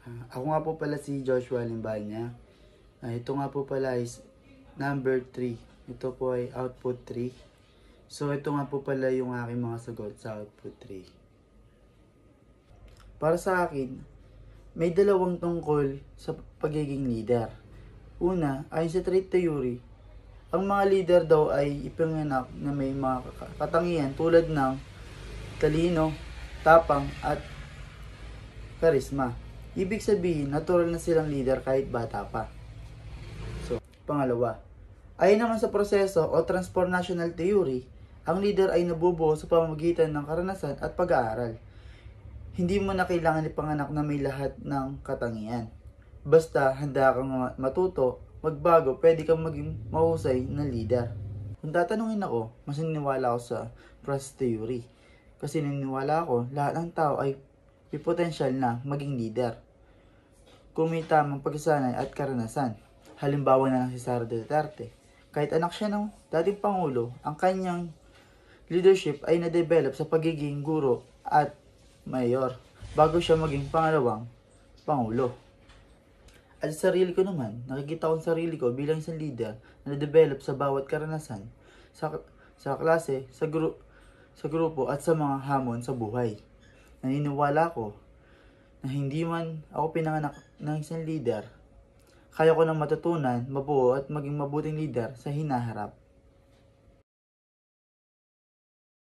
Ako nga po pala si Joshua Limbanya. Ito nga po pala is number 3. Ito po ay output 3. So ito nga po pala yung aking mga sagot sa output 3. Para sa akin, may dalawang tungkol sa pagiging leader. Una, ayon sa trait theory, ang mga leader daw ay ipinanganak na may mga katangian tulad ng talino, tapang at karisma. Ibig sabihin, natural na silang leader kahit bata pa. So, pangalawa, ayon naman sa proseso o transformational theory, ang leader ay nabubuo sa pamamagitan ng karanasan at pag-aaral. Hindi mo na kailangan ipanganak na may lahat ng katangian. Basta handa kang matuto, magbago, pwede kang maging mahusay na leader. Kung tatanungin ako, mas naniniwala ako sa process theory. Kasi naniniwala ako, lahat ng tao ay may potential na maging leader kung may tamang pagsasanay at karanasan. Halimbawa na lang si Sara Duterte. Kahit anak siya ng dating Pangulo, ang kanyang leadership ay na-develop sa pagiging guro at mayor bago siya maging pangalawang Pangulo. At sa sarili ko naman, nakikita ko sa sarili ko bilang isang leader na na-develop sa bawat karanasan, sa klase, sa grupo at sa mga hamon sa buhay. Naniniwala ko na hindi man ako pinanganak ng isang leader, kaya ko nang matutunan, mabuo at maging mabuting leader sa hinaharap.